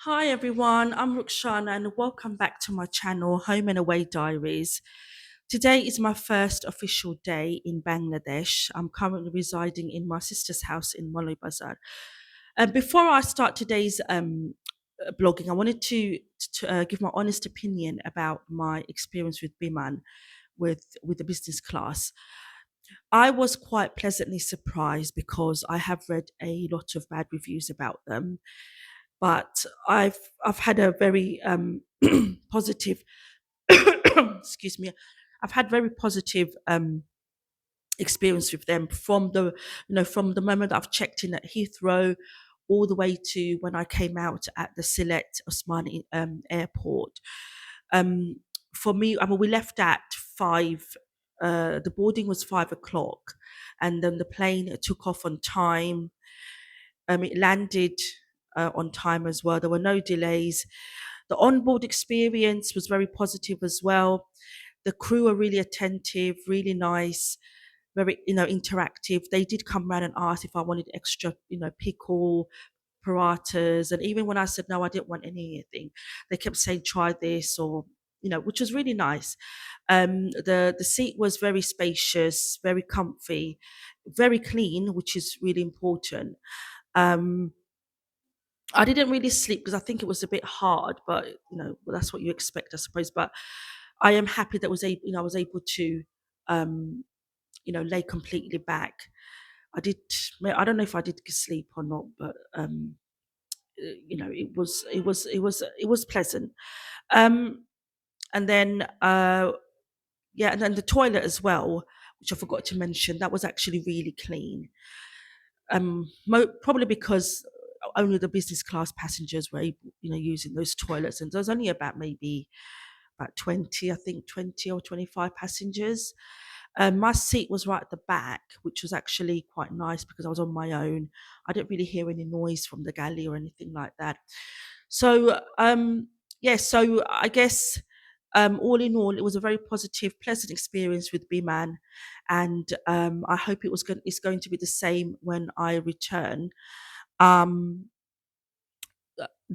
Hi everyone, I'm Ruxana and welcome back to my channel Home and Away Diaries. Today is my first official day in Bangladesh. I'm currently residing in my sister's house in Molly Bazar. And before I start today's blogging, I wanted to give my honest opinion about my experience with Biman with the business class. I was quite pleasantly surprised because I have read a lot of bad reviews about them, but I've had a very positive excuse me, I've had very positive experience with them from the moment I've checked in at Heathrow all the way to when I came out at the Sylhet Osmani airport. Um, for me, I mean, we left at 5. The boarding was 5 o'clock, and then the plane took off on time. It landed on time as well. There were no delays. The onboard experience was very positive as well. The crew were really attentive, really nice, very interactive. They did come around and ask if I wanted extra, pickle, paratas, and even when I said no, I didn't want anything, they kept saying try this or which was really nice. The seat was very spacious, very comfy, very clean, which is really important. Um, I didn't really sleep because I think it was a bit hard, but well, that's what you expect, I suppose. But I am happy that I was able to, um, lay completely back. I did. I don't know if I did sleep or not, but it was pleasant. Um, and then yeah, and then the toilet as well, which I forgot to mention, that was actually really clean. Probably because only the business class passengers were able, using those toilets, and there was only about maybe about 20, I think 20 or 25 passengers. My seat was right at the back, which was actually quite nice because I was on my own. I didn't really hear any noise from the galley or anything like that. So, yeah, so I guess all in all, it was a very positive, pleasant experience with B-Man, and I hope it's going to be the same when I return. Um,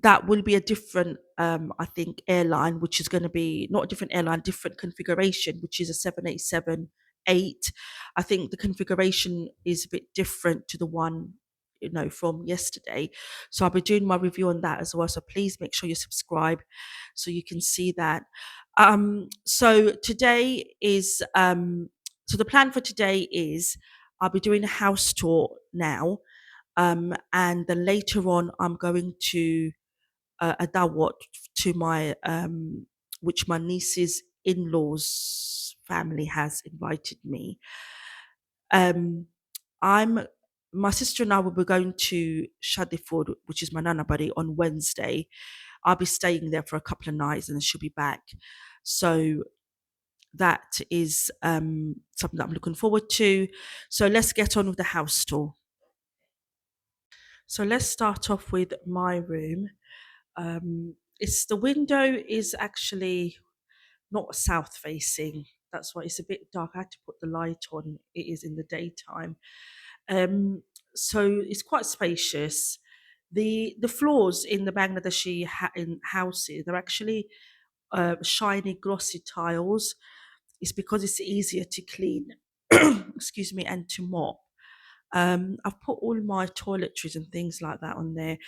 that will be a different, I think, airline, which is going to be not a different airline, different configuration, which is a 787-8. I think the configuration is a bit different to the one from yesterday. So I'll be doing my review on that as well. So please make sure you subscribe so you can see that. So today is so the plan for today is I'll be doing a house tour now. And then later on, I'm going to a Dawat to my which my niece's in-laws family has invited me. Um, I'm My sister and I will be going to Shadiford, which is my nana buddy, on Wednesday. I'll be staying there for a couple of nights and then she'll be back. So that is something that I'm looking forward to. So let's get on with the house tour. So let's start off with my room. It's the window is actually not south facing. That's why it's a bit dark. I had to put the light on. It is in the daytime. Um, so it's quite spacious. The floors in the Bangladeshi in houses, they're actually shiny, glossy tiles. It's because it's easier to clean, excuse me, and to mop. I've put all my toiletries and things like that on there.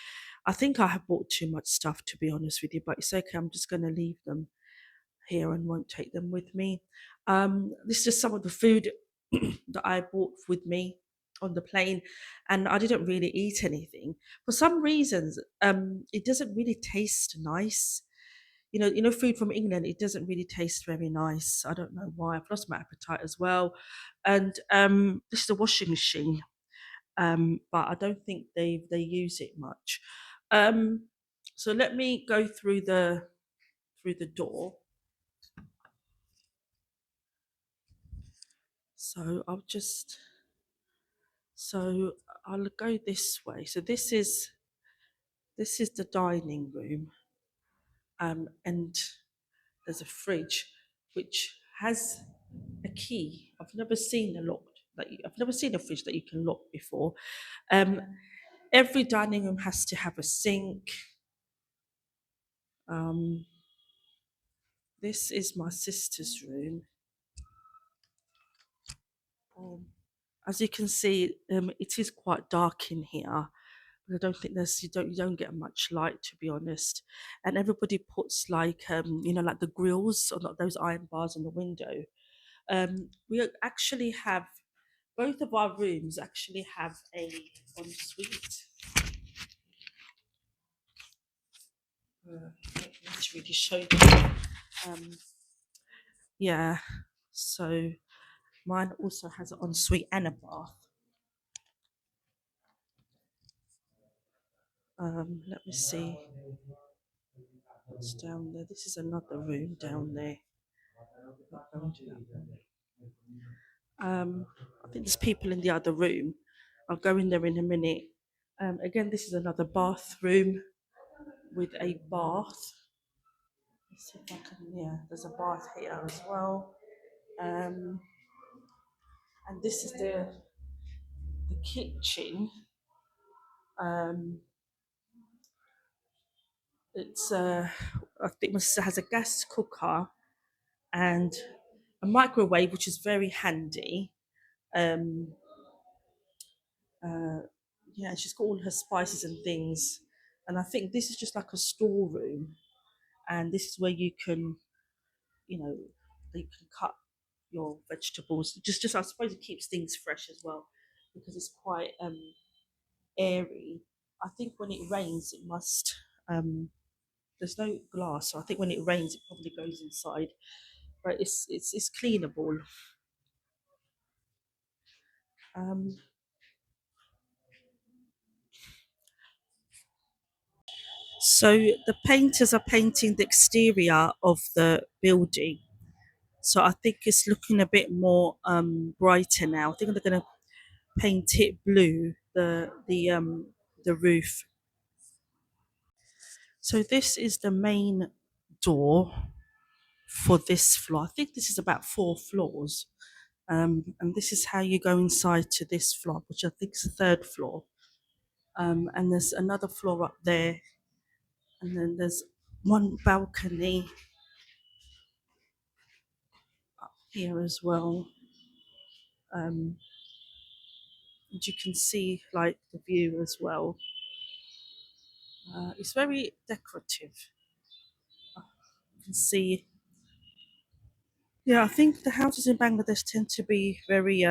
I think I have bought too much stuff, to be honest with you, but it's okay. I'm just going to leave them here and won't take them with me. This is just some of the food that I bought with me on the plane, and I didn't really eat anything for some reasons. It doesn't really taste nice. Food from England. It doesn't really taste very nice. I don't know why. I've lost my appetite as well, and this is a washing machine, but I don't think they use it much. Um, so let me go through the door. So so I'll go this way. So this is the dining room, and there's a fridge which has a key. I've never seen a fridge that you can lock before. Um, every dining room has to have a sink, Um, this is my sister's room. Um, as you can see, it is quite dark in here. I don't think you don't get much light, to be honest. And everybody puts like like the grills or not those iron bars on the window. We actually have both of our rooms actually have a ensuite. Let's really show you. Um, yeah, so mine also has an ensuite and a bath. Let me see what's down there. This is another room down there. Not going to that one. I think there's people in the other room. I'll go in there in a minute. Again, this is another bathroom with a bath. Let's see if I can, yeah, there's a bath here as well. Um, and this is the kitchen. Um, it's I think my sister has a gas cooker and a microwave, which is very handy. Um, uh, yeah, she's got all her spices and things. And I think this is just like a storeroom, and this is where you know, you can cut your vegetables. Just I suppose it keeps things fresh as well, because it's quite airy. I think when it rains, it must. There's no glass, so I think when it rains, it probably goes inside. But it's cleanable. Um, so the painters are painting the exterior of the building. So I think it's looking a bit more brighter now. I think they're going to paint it blue. The roof. So this is the main door for this floor. I think this is about 4 floors. And this is how you go inside to this floor, which I think is the third floor. And there's another floor up there, and then there's one balcony here as well. Um, and you can see like the view as well. It's very decorative. You can see. Yeah, I think the houses in Bangladesh tend to be very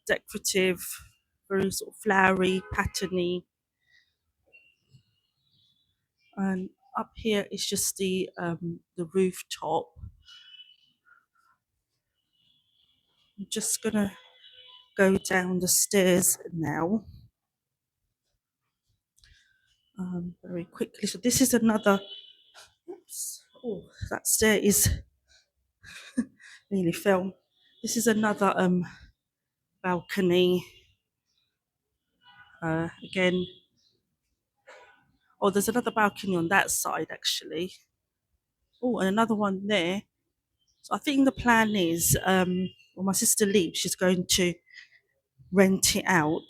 decorative, very sort of flowery, patterny. And up here is just the rooftop. I'm just gonna go down the stairs now, very quickly. So this is another. Oops, oh, that stair is nearly fell. This is another balcony. Again, oh, there's another balcony on that side actually. Oh, and another one there. So I think the plan is, when my sister leaves, she's going to rent it out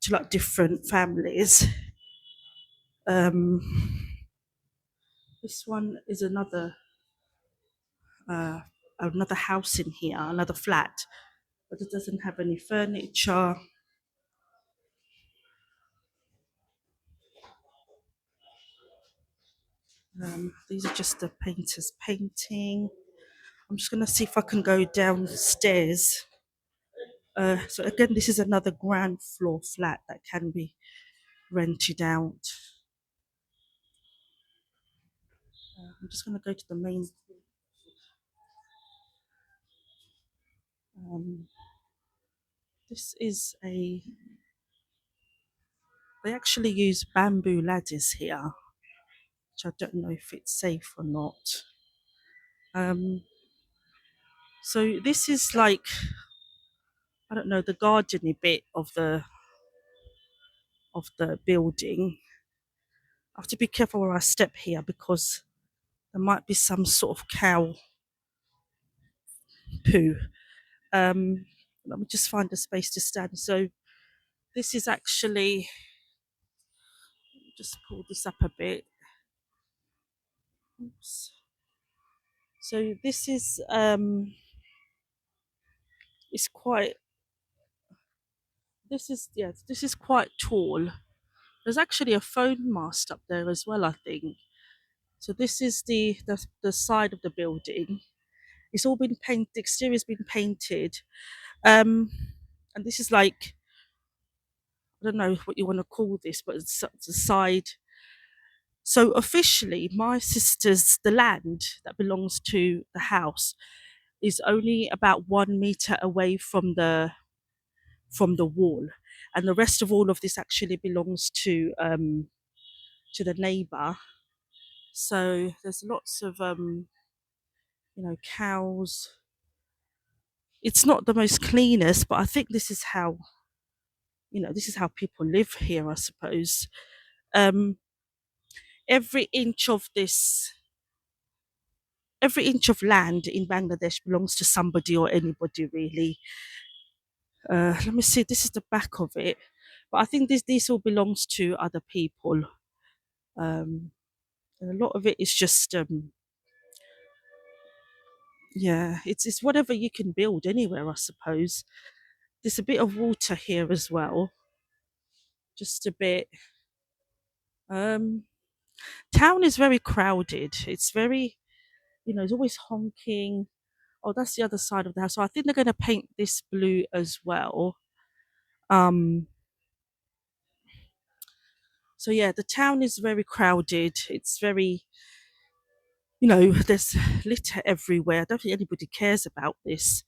to like different families. Um, this one is uh, another house in here, another flat, but it doesn't have any furniture. These are just the painter's painting. I'm just going to see if I can go downstairs. So again, this is another ground floor flat that can be rented out. I'm just going to go to the main. Um, this is a. They actually use bamboo ladders here, which I don't know if it's safe or not. Um, so this is like, I don't know, the gardeny bit of the building. I have to be careful where I step here because there might be some sort of cow poo. Let me just find a space to stand. So this is actually, just pull this up a bit. Oops. So this is it's quite this is yeah this is quite tall. There's actually a phone mast up there as well, I think. So this is the side of the building. It's all been painted. The exterior's been painted. Um, and this is like I don't know what you want to call this, but it's the side. So officially, my sister's the land that belongs to the house is only about 1 meter away from the wall, and the rest of all of this actually belongs to the neighbour. So there's lots of cows. It's not the most cleanest, but I think this is how people live here, I suppose. Um, every inch of this, every inch of land in Bangladesh belongs to somebody or anybody, really. Let me see. This is the back of it, but I think this all belongs to other people. Um, and a lot of it is just yeah, it's whatever you can build anywhere, I suppose. There's a bit of water here as well, just a bit. Um, Town is very crowded. It's very, it's always honking. Oh, that's the other side of the house. So I think they're going to paint this blue as well. Um, so yeah, the town is very crowded. It's very, there's litter everywhere. I don't think anybody cares about this.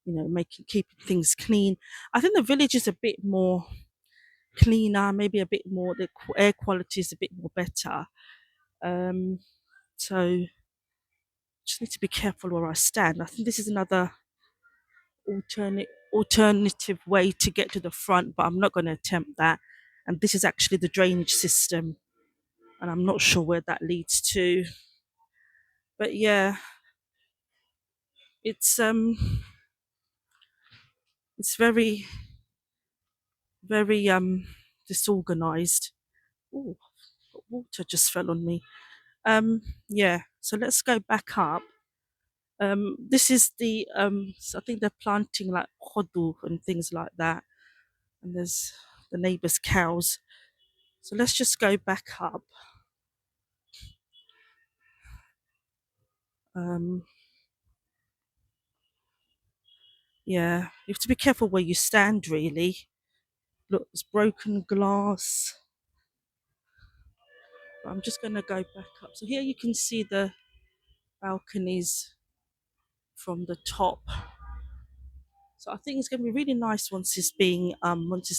Making keeping things clean. I think the village is a bit more cleaner, maybe a bit more. The air quality is a bit more better. Um, so just need to be careful where I stand. I think this is another alternative way to get to the front, but I'm not going to attempt that. And this is actually the drainage system, and I'm not sure where that leads to. But yeah, it's very disorganized. Oh, water just fell on me. Yeah, so let's go back up. This is I think they're planting like hodu and things like that, and there's the neighbors' cows. So let's just go back up. Um, yeah, you have to be careful where you stand, really. Look, there's broken glass. I'm just going to go back up. So here you can see the balconies from the top. So I think it's going to be really nice once it's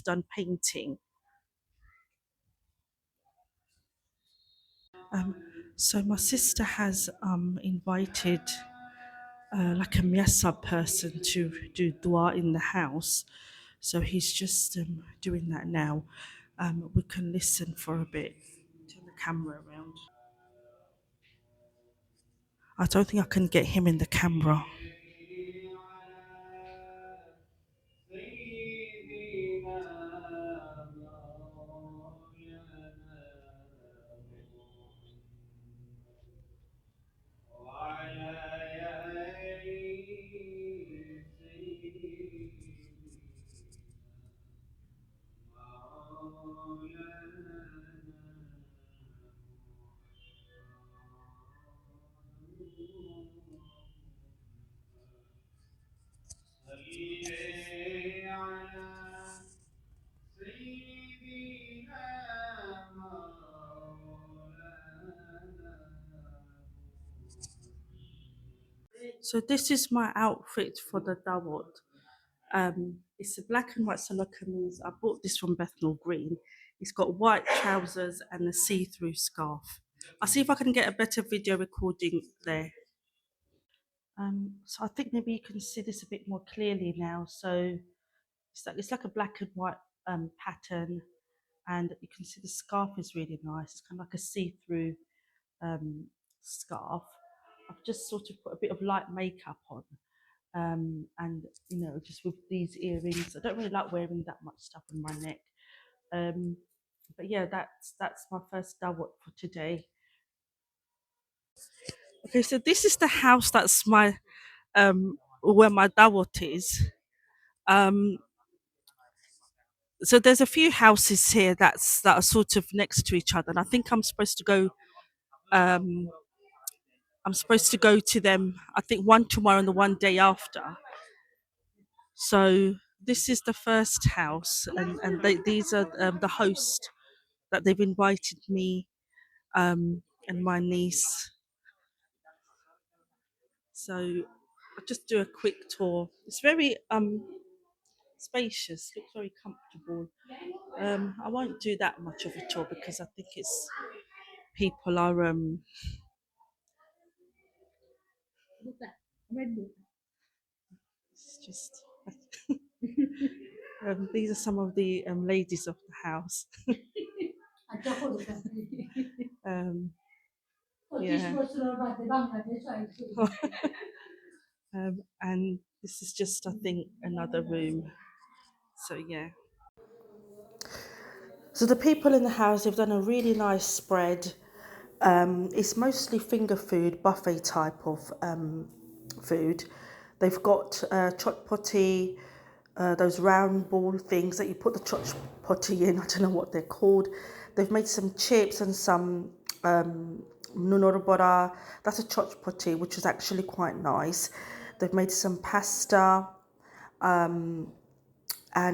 done painting. Um, so my sister has invited like a Miasa person to do dua in the house. So he's just doing that now. We can listen for a bit. Turn the camera around. I don't think I can get him in the camera. So this is my outfit for the Dawat. It's a black and white solo kameez. I bought this from Bethnal Green. It's got white trousers and a see-through scarf. I'll see if I can get a better video recording there. So I think maybe you can see this a bit more clearly now. So it's like a black and white pattern, and you can see the scarf is really nice. It's kind of like a see-through um, scarf. I've just sort of put a bit of light makeup on, and just with these earrings. I don't really like wearing that much stuff on my neck. Um, but yeah, that's my first dawat for today. Okay, so this is the house that's my where my Dawat is. Um, so there's a few houses here that are sort of next to each other, and I think Um, I'm supposed to go to them. I think one tomorrow and the one day after. So this is the first house, and these are the host that they've invited me and my niece. So I'll just do a quick tour. It's very spacious, looks very comfortable. I won't do that much of a tour because I think it's people are it's just these are some of the ladies of the house. um, yeah. And this is just, I think, another room. So yeah. So the people in the house, they've done a really nice spread. It's mostly finger food, buffet type of food. They've got chot potty, those round ball things that you put the chot potty in. I don't know what they're called. They've made some chips and some nunor. That's a chot potty, which is actually quite nice. They've made some pasta and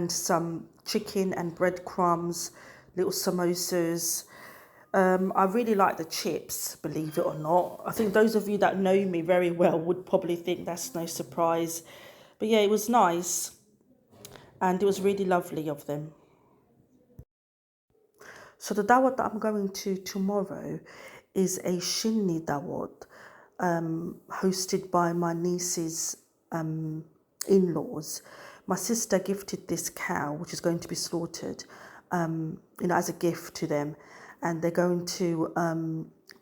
some chicken and breadcrumbs, little samosas. I really like the chips, believe it or not. I think those of you that know me very well would probably think that's no surprise. But yeah, it was nice and it was really lovely of them. So the dawat that I'm going to tomorrow is a shinni dawat, hosted by my niece's in-laws. My sister gifted this cow, which is going to be slaughtered, as a gift to them, and they're going to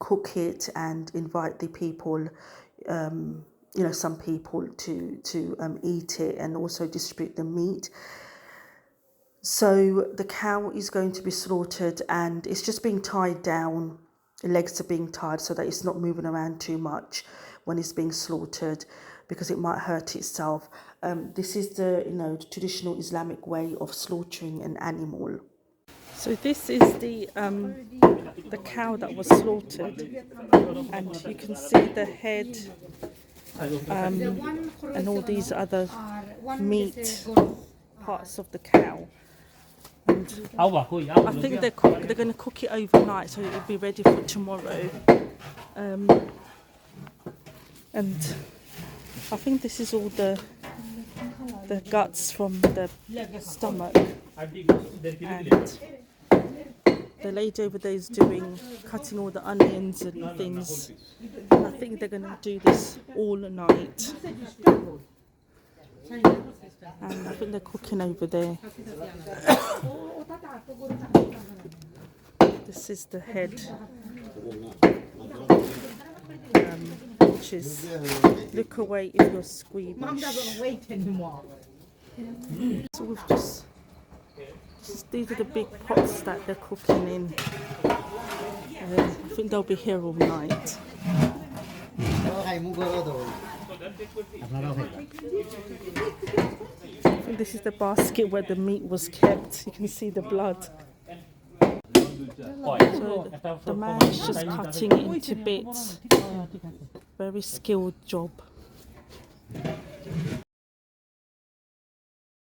cook it and invite the people, some people to eat it and also distribute the meat. So the cow is going to be slaughtered and it's just being tied down. The legs are being tied so that it's not moving around too much when it's being slaughtered because it might hurt itself. This is the traditional Islamic way of slaughtering an animal. So this is the cow that was slaughtered, and you can see the head and all these other meat parts of the cow. And I think they're going to cook it overnight, so it'll be ready for tomorrow. And I think this is all the guts from the stomach. And the lady over there is cutting all the onions and things. And I think they're going to do this all night. And I think they're cooking over there. This is the head, which is look away if you're squeamish. Mum doesn't wait anymore. So we've just these are the big pots that they're cooking in. I think they'll be here all night. I think this is the basket where the meat was kept. You can see the blood. So the man is just cutting it into bits. Very skilled job.